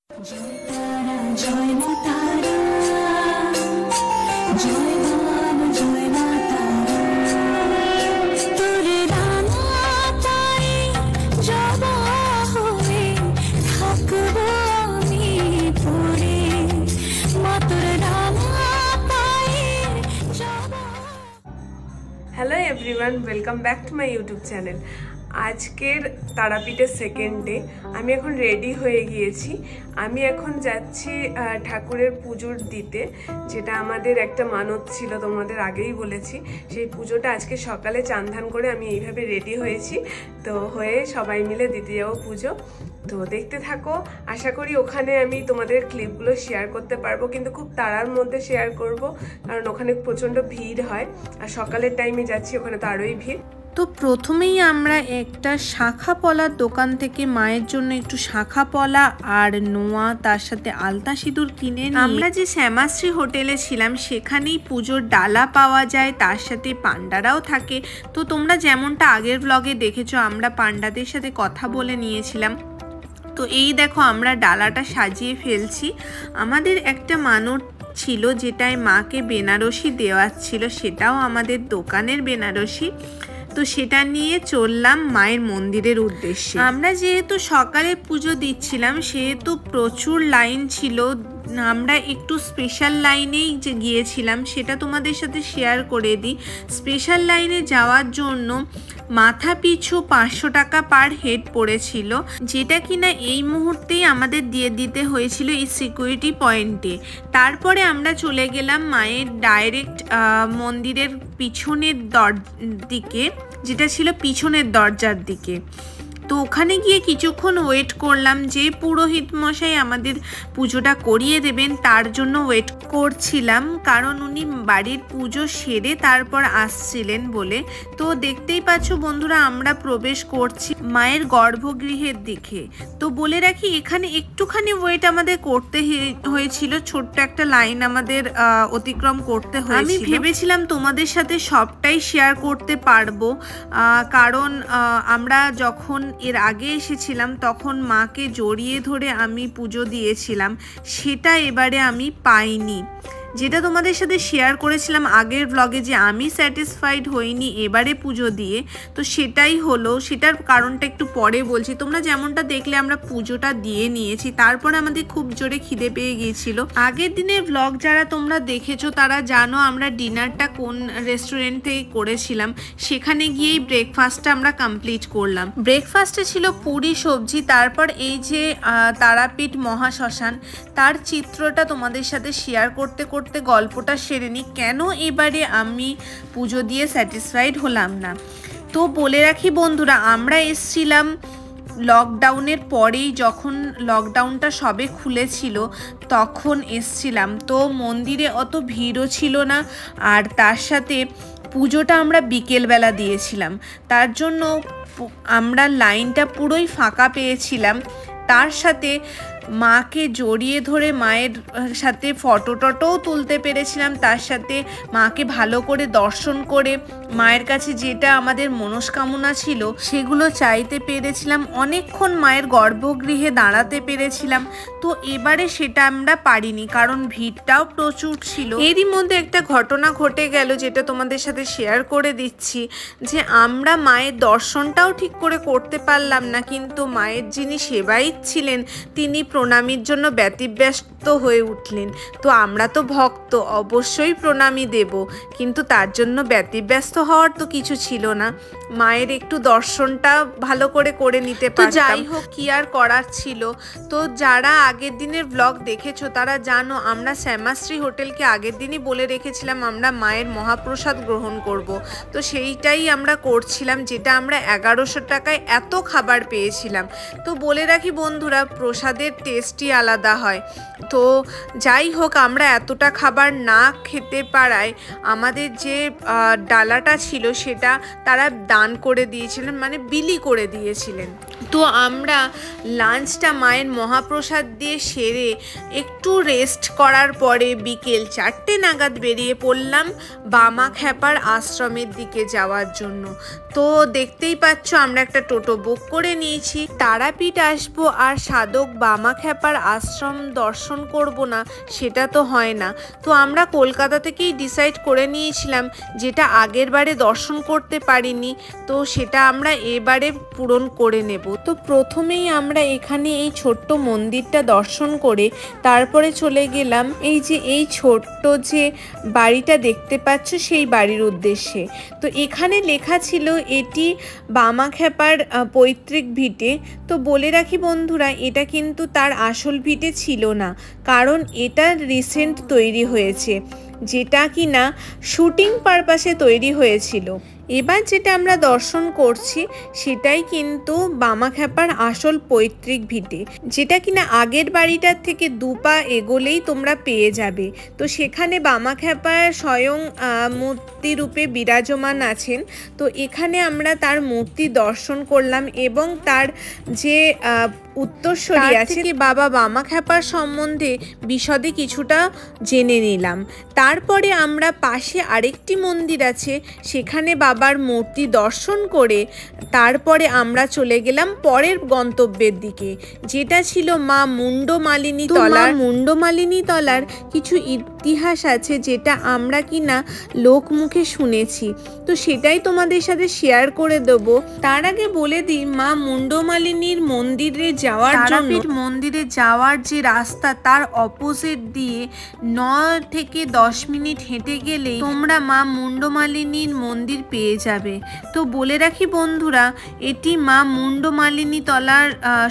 Hello everyone, welcome back to my YouTube channel. আজকের তারাপীঠের second day. আমি এখন রেডি হয়ে গিয়েছি। আমি এখন যাচ্ছি ঠাকুরের পুজোর দিতে, যেটা আমাদের একটা মানত ছিল, তোমাদের আগেই বলেছি। সেই পুজোটা আজকে সকালে চান ধান করে আমি এইভাবে রেডি হয়েছি, তো হয়ে সবাই মিলে দিতে যাবো পুজো। তো দেখতে থাকো, আশা করি ওখানে আমি তোমাদের ক্লিপগুলো শেয়ার করতে পারবো, কিন্তু খুব তাড়ার মধ্যে শেয়ার করব, কারণ ওখানে প্রচণ্ড ভিড় হয়, আর সকালের টাইমে যাচ্ছি, ওখানে তো আরোই ভিড়। তো প্রথমেই আমরা একটা শাখা পলার দোকান থেকে মায়ের জন্য একটু শাখা পলা আর নোয়া, তার সাথে আলতা সিঁদুর কিনে নিই। আমরা যে শ্যামাশ্রী হোটেলে ছিলাম সেখানেই পুজোর ডালা পাওয়া যায়, তার সাথে পান্ডারাও থাকে। তো তোমরা যেমনটা আগের ব্লগে দেখেছো, আমরা পান্ডাদের সাথে কথা বলে নিয়েছিলাম। তো এই দেখো, আমরা ডালাটা সাজিয়ে ফেলছি। আমাদের একটা মানত ছিল যেটায় মাকে বেনারসি দেওয়ার ছিল, সেটাও আমাদের দোকানের বেনারসি। তো সেটা নিয়ে চললাম মায়ের মন্দিরের উদ্দেশ্যে। আমরা যেহেতু সকালে পুজো দিচ্ছিলাম, সেহেতু প্রচুর লাইন ছিল। আমরা একটু স্পেশাল লাইনেই যে গিয়েছিলাম, সেটা তোমাদের সাথে শেয়ার করে দিই। স্পেশাল লাইনে যাওয়ার জন্য মাথা পিছু 500 টাকা পার হেড পড়েছিল, যেটা কিনা এই মুহূর্তেই আমাদের দিয়ে দিতে হয়েছিল এই সিকিউরিটি পয়েন্টে। তারপরে আমরা চলে গেলাম মায়ের ডাইরেক্ট মন্দিরের পিছনের দিকে, যেটা ছিল পিছনের দরজার দিকে। তো ওখানে গিয়ে কিছুক্ষণ ওয়েট করলাম, যে পুরোহিত মশাই আমাদের পুজোটা করিয়ে দেবেন তার জন্য ওয়েট করছিলাম, কারণ উনি বাড়ির পুজো সেরে তারপর আসছিলেন বলে। তো দেখতেই পাচ্ছ বন্ধুরা, আমরা প্রবেশ করছি মায়ের গর্ভগৃহের দিকে। তো বলে রাখি, এখানে একটুখানি ওয়েট আমাদের করতে হয়েছিল, ছোট্ট একটা লাইন আমাদের অতিক্রম করতে হয়েছিল। আমি ভেবেছিলাম তোমাদের সাথে সবটাই শেয়ার করতে পারবো, কারণ আমরা যখন এর আগে এসেছিলাম তখন মাকে জড়িয়ে ধরে আমি পুজো দিয়েছিলাম, সেটা এবারে আমি পাইনি। যেটা তোমাদের সাথে শেয়ার করেছিলাম আগের ব্লগে, যে আমি স্যাটিসফাইড হইনি এবারে পুজো দিয়ে, তো সেটাই হলো। সেটার কারণটা একটু পরে বলছি। তোমরা যেমনটা দেখলে, আমরা পুজোটা দিয়ে নিয়েছি, তারপরে আমাদের খুব জোরে খিদে পেয়ে গিয়েছিল। আগের দিনের ব্লগ যারা তোমরা দেখেছো তারা জানো আমরা ডিনারটা কোন রেস্টুরেন্ট থেকে করেছিলাম। সেখানে গিয়েই ব্রেকফাস্টটা আমরা কমপ্লিট করলাম। ব্রেকফাস্টে ছিল পুরি সবজি, তারপর এই যে তারাপীঠ মহাশ্মশান, তার চিত্রটা তোমাদের সাথে শেয়ার করতে করতে গল্পটা সেরে নিই, কেন এবারে আমি পুজো দিয়ে স্যাটিসফাইড হলাম না। তো বলে রাখি বন্ধুরা, আমরা এসছিলাম লকডাউনের পরেই, যখন লকডাউনটা সবে খুলেছিল তখন এসছিলাম। তো মন্দিরে অত ভিড়ও ছিল না, আর তার সাথে পুজোটা আমরা বিকেলবেলা দিয়েছিলাম, তার জন্য আমরা লাইনটা পুরোই ফাঁকা পেয়েছিলাম। তার সাথে মাকে জড়িয়ে ধরে মায়ের সাথে ফটো টটোও তুলতে পেরেছিলাম, তার সাথে মাকে ভালো করে দর্শন করে মায়ের কাছে যেটা আমাদের মনস্কামনা ছিল সেগুলো চাইতে পেরেছিলাম। অনেকক্ষণ মায়ের গর্ভগৃহে দাঁড়াতে পেরেছিলাম। তো এবারে সেটা আমরা পারিনি, কারণ ভিড়টাও প্রচুর ছিল। এরই মধ্যে একটা ঘটনা ঘটে গেল, যেটা তোমাদের সাথে শেয়ার করে দিচ্ছি, যে আমরা মায়ের দর্শনটাও ঠিক করে করতে পারলাম না, কিন্তু মায়ের যিনি সেবায়িত ছিলেন তিনি প্রণামীর জন্য ব্যতিব্যস্ত হয়ে উঠলেন। তো আমরা তো ভক্ত, অবশ্যই প্রণামী দেব, কিন্তু তার জন্য ব্যতিব্যস্ত হওয়ার তো কিছু ছিল না। মায়ের একটু দর্শনটা ভালো করে নিতে পারতাম। যাই হোক, কি আর করার ছিল। তো যারা আগের দিনের ব্লগ দেখেছো তারা জানো, আমরা শ্যামাশ্রী হোটেলকে আগের দিনই বলে রেখেছিলাম আমরা মায়ের মহাপ্রসাদ গ্রহণ করব। তো সেইটাই আমরা করছিলাম, যেটা আমরা 1100 টাকায় এত খাবার পেয়েছিলাম। তো বলে রাখি বন্ধুরা, প্রসাদের টেস্টই আলাদা হয়। তো যাই হোক, আমরা এতটা খাবার না খেতে পারায় আমাদের যে ডালাটা ছিল সেটা তারা দান করে দিয়েছিলেন, মানে বিলি করে দিয়েছিলেন। তো আমরা লাঞ্চটা মায়ের মহাপ্রসাদ দিয়ে সেরে একটু রেস্ট করার পরে বিকেল 4টে নাগাদ বেরিয়ে পড়লাম বামাখ্যাপার আশ্রমের দিকে যাওয়ার জন্য। তো দেখতেই পাচ্ছ আমরা একটা টোটো বুক করে নিয়েছি। তারাপীঠ আসবো আর সাধক বামাখ্যাপার আশ্রম দর্শন করব না সেটা তো হয় না। তো আমরা কলকাতা থেকেই ডিসাইড করে নিয়েছিলাম, যেটা আগের বারে দর্শন করতে পারিনি তো সেটা আমরা এবারে পূরণ করে নেব। তো প্রথমেই আমরা এখানে এই ছোট্ট মন্দিরটা দর্শন করে তারপরে চলে গেলাম এই ছোট্ট যে বাড়িটা দেখতে পাচ্ছ সেই বাড়ির উদ্দেশ্যে। তো এখানে লেখা ছিল এটি বামাখ্যাপার পৈতৃক ভিটে। তো বলে রাখি বন্ধুরা, এটা কিন্তু তার আসল ভিটে ছিল না, কারণ এটা রিসেন্ট তৈরি হয়েছে, যেটা কিনা শুটিং পারপাসে তৈরি হয়েছিল। এবার যেটা আমরা দর্শন করছি সেটাই কিন্তু বামাখ্যাপার আসল পৈতৃক ভিটে, যেটা কিনা আগের বাড়িটার থেকে 2 পা এগোলেই তোমরা পেয়ে যাবে। তো সেখানে বামাখ্যাপা স্বয়ং মূর্তি রূপে বিরাজমান আছেন। তো এখানে আমরা তার মূর্তি দর্শন করলাম এবং তার যে উত্তরসূরি আছে বাবা বামাখ্যাপার সম্বন্ধে বিশদে কিছুটা জেনে নিলাম। তারপরে আমরা পাশে আরেকটি মন্দির আছে, সেখানে বাবার মূর্তি দর্শন করে তারপরে আমরা চলে গেলাম পরের গন্তব্যের দিকে, যেটা ছিল মা মুন্ডমালিনী তলা। মুন্ডমালিনী তলার কিছু ইতিহাস আছে যেটা আমরা কিনা লোকমুখে শুনেছি, তো সেটাই তোমাদের সাথে শেয়ার করে দেব। তার আগে বলে দিই, মা মুন্ডমালিনীর মন্দিরে যাওয়ার জন্য মন্দিরে যাওয়ার যে রাস্তা তার অপোজিট দিয়ে 9 থেকে 10 মিনিট হেঁটে গেলেই তোমরা মা মুন্ডমালিনীর মন্দির পেয়ে যাবে। তো বলে রাখি বন্ধুরা, এটি মা মুন্ডমালিনী তলার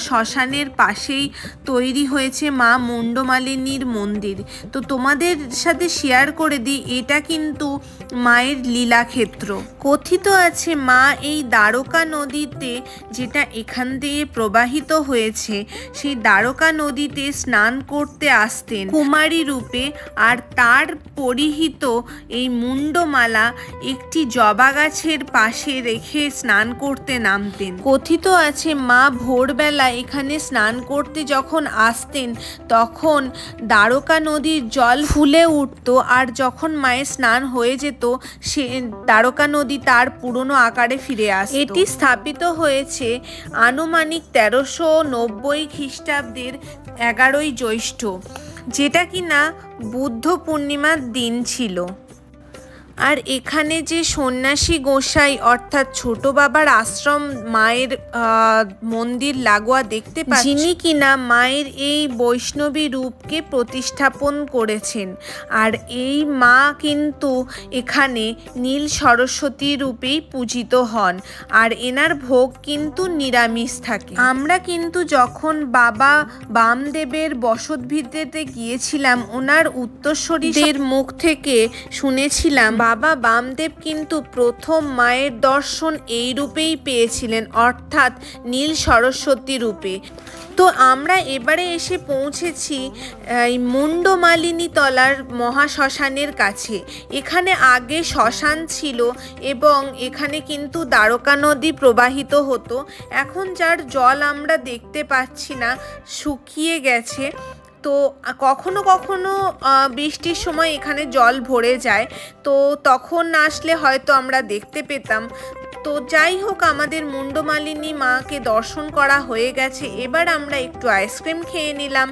শ্মশানের পাশেই তৈরি হয়েছে মা মুন্ডমালিনীর মন্দির। তো তোমাদের সাথে শেয়ার করে দিই, এটা কিন্তু মায়ের লীলাক্ষেত্র। কথিত আছে মা এই দ্বারকা নদীতে, যেটা এখান দিয়ে প্রবাহিত হয়েছে, সেই দ্বারকা নদীতে স্নান করতে আসতেন কুমারী রূপে, আর তার পরিহিত এই মুন্ডমালা একটি জবা গাছের পাশে রেখে স্নান করতে নামতেন। কথিত আছে মা ভোরবেলা এখানে স্নান করতে যখন আসতেন তখন দ্বারকা নদীর জল ফুলে উঠত, আর যখন মায়ের স্নান হয়ে যেত সে দ্বারকা নদী তার পুরনো আকারে ফিরে আসত। এটি স্থাপিত হয়েছে আনুমানিক 1390 খ্রিস্টাব্দের 11ই জ্যৈষ্ঠ, যেটা কিনা বুদ্ধ পূর্ণিমার দিন ছিল। আর এখানে যে সন্ন্যাসী গোসাই অর্থাৎ ছোট বাবার আশ্রম মায়ের মন্দির লাগোয়া দেখতে পাচ্ছি, যিনি কিনা মায়ের এই বৈষ্ণবী রূপকে প্রতিস্থাপন করেছেন। আর এই মা কিন্তু এখানে নীল সরস্বতী রূপেই পূজিত হন, আর এনার ভোগ কিন্তু নিরামিষ থাকে। আমরা কিন্তু যখন বাবা বামদেবের বসতভিটেতে গিয়েছিলাম, ওনার উত্তরসূরিদের মুখ থেকে শুনেছিলাম বাবা বামদেব কিন্তু প্রথম মায়ের দর্শন এই রূপেই পেয়েছিলেন, অর্থাৎ নীল সরস্বতী রূপে। তো আমরা এবারে এসে পৌঁছেছি এই মুন্ডমালিনী তলার মহাশ্মশানের কাছে। এখানে আগে শ্মশান ছিল এবং এখানে কিন্তু দ্বারকা নদী প্রবাহিত হতো। এখন যার জল আমরা দেখতে পাচ্ছি না, শুকিয়ে গেছে। তো কখনো কখনো বৃষ্টির সময় এখানে জল ভরে যায়, তো তখন আসলে হয়তো আমরা দেখতে পেতাম। তো যাই হোক, আমাদের মুন্ডমালিনী মাকে দর্শন করা হয়ে গেছে। এবার আমরা একটু আইসক্রিম খেয়ে নিলাম।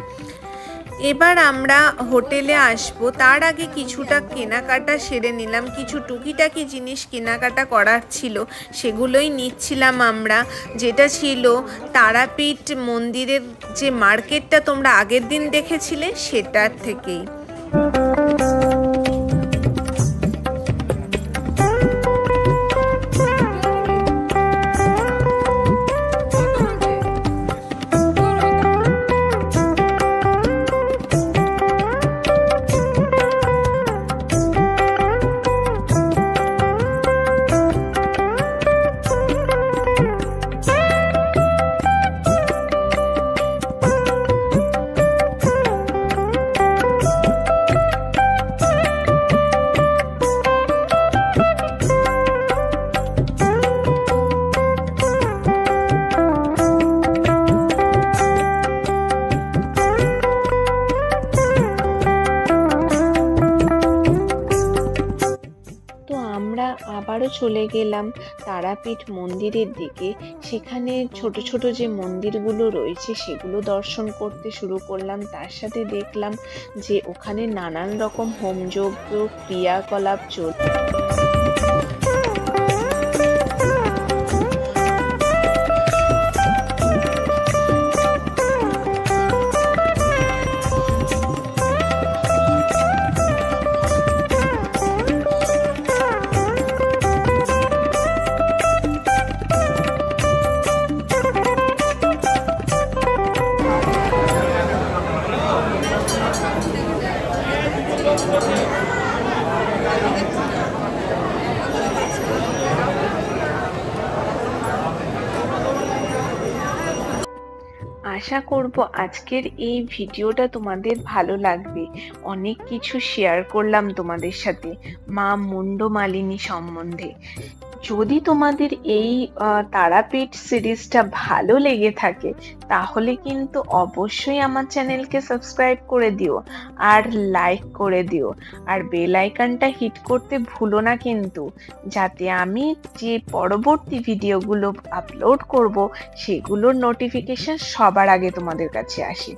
এবার আমরা হোটেলে আসব, তার আগে কিছুটা কেনাকাটা সেরে নিলাম। কিছু টুকিটাকি জিনিস কেনাকাটা করার ছিল, সেগুলোই নিচ্ছিলাম আমরা, যেটা ছিল তারাপীঠ মন্দিরের যে মার্কেটটা তোমরা আগের দিন দেখেছিলে সেটার থেকেই। আবারও চলে গেলাম তারাপীঠ মন্দিরের দিকে। সেখানে ছোট ছোট যে মন্দিরগুলো রয়েছে সেগুলো দর্শন করতে শুরু করলাম। তার সাথে দেখলাম যে ওখানে নানান রকম হোমযজ্ঞ ক্রিয়াকলাপ চলছে। আশা করব আজকের এই ভিডিওটা তোমাদের ভালো লাগবে। অনেক কিছু শেয়ার করলাম তোমাদের সাথে মা মুন্ডমালিনী সম্বন্ধে। যদি তোমাদের এই তারাপীঠ সিরিজটা ভালো লেগে থাকে তাহলে কিন্তু অবশ্যই আমার চ্যানেলকে সাবস্ক্রাইব করে দিও আর লাইক করে দিও, আর বেল আইকনটা হিট করতে ভুলো না কিন্তু, যাতে আমি যে পরবর্তী ভিডিওগুলো আপলোড করব সেগুলোর নোটিফিকেশন সবার আগে তোমাদের কাছে আসে।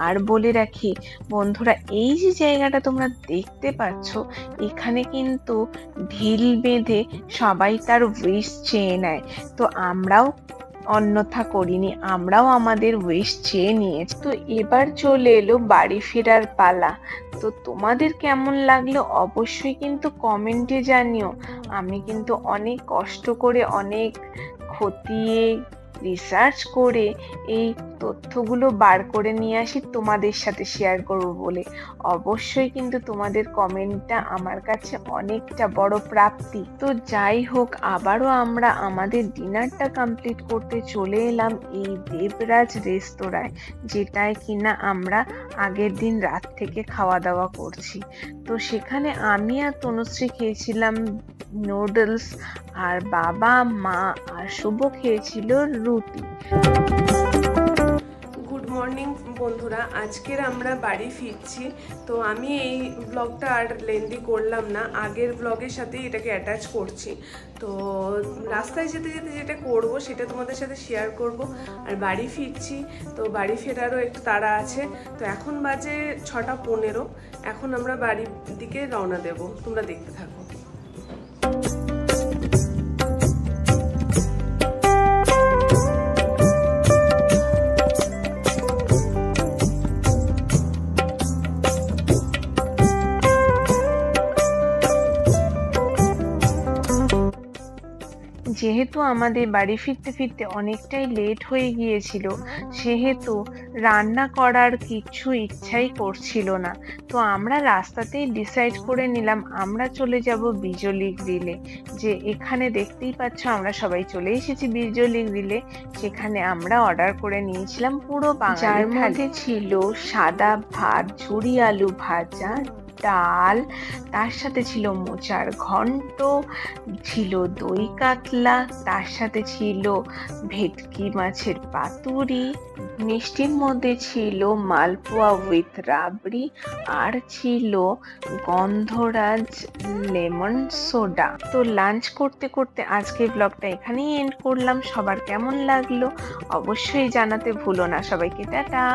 আর বলে রাখি বন্ধুরা, এই যে জায়গাটা তোমরা দেখতে পাচ্ছ এখানে কিন্তু ঢিল বেঁধে সবাই তার উইশ চেয়ে নেয়। তো আমরাও অন্যথা করিনি, আমরাও আমাদের উইশ চেয়ে নিয়েছি। তো এবার চলে এলো বাড়ি ফেরার পালা। তো তোমাদের কেমন লাগলো অবশ্যই কিন্তু কমেন্টে জানিও। আমি কিন্তু অনেক কষ্ট করে অনেক খতিয়ে রিসার্চ করে এই তথ্যগুলো বার করে নিয়ে আসি তোমাদের সাথে শেয়ার করব বলে। অবশ্যই কিন্তু তোমাদের কমেন্টটা আমার কাছে অনেকটা বড় প্রাপ্তি। তো যাই হোক, আবারও আমরা আমাদের ডিনারটা কমপ্লিট করতে চলে এলাম এই দেবরাজ রেস্তোরাঁয়, যেটায় কিনা আমরা আগের দিন রাত থেকে খাওয়া দাওয়া করছি। তো সেখানে আমি আর তনুশ্রী খেয়েছিলাম নুডলস, আর বাবা মা আর শুভ খেয়েছিল রুটি। গুড মর্নিং বন্ধুরা, আজকের আমরা বাড়ি ফিরছি। তো আমি এই ব্লগটা আর লেন্দি করলাম না, আগের ব্লগের সাথে এটাকে অ্যাটাচ করছি। তো রাস্তায় যেতে যেতে যেটা করব সেটা তোমাদের সাথে শেয়ার করব। আর বাড়ি ফিরছি, তো বাড়ি ফেরারও একটু তাড়া আছে। তো এখন বাজে 6:15, এখন আমরা বাড়ির দিকে রওনা দেব, তোমরা দেখতে থাকো। যেহেতু আমাদের বাড়ি ফিরতে ফিরতে অনেকটাই লেট হয়ে গিয়েছিল, সেহেতু রান্না করার কিছু ইচ্ছাই করছিল না। তো আমরা রাস্তাতেই ডিসাইড করে নিলাম আমরা চলে যাব বিজলি গ্রিলে। যে এখানে দেখতেই পাচ্ছ আমরা সবাই চলে এসেছি বিজলি গ্রিলে। সেখানে আমরা অর্ডার করে নিয়েছিলাম পুরো বাঙালি, যার মধ্যে ছিল সাদা ভাত, ঝুরি আলু ভাজা, ডাল, তার সাথে ছিল মোচার ঘন্ট, ছিল দই কাতলা, তার সাথে ছিল ভেটকি মাছের পাতুরি, মিষ্টির মধ্যে ছিল মালপোয়া উইথ রাবড়ি, আর ছিল গন্ধরাজ লেমন সোডা। তো লাঞ্চ করতে করতে আজকে ব্লগটা এখানেই এন্ড করলাম। সবার কেমন লাগলো অবশ্যই জানাতে ভুলো না। সবাইকে টাটা।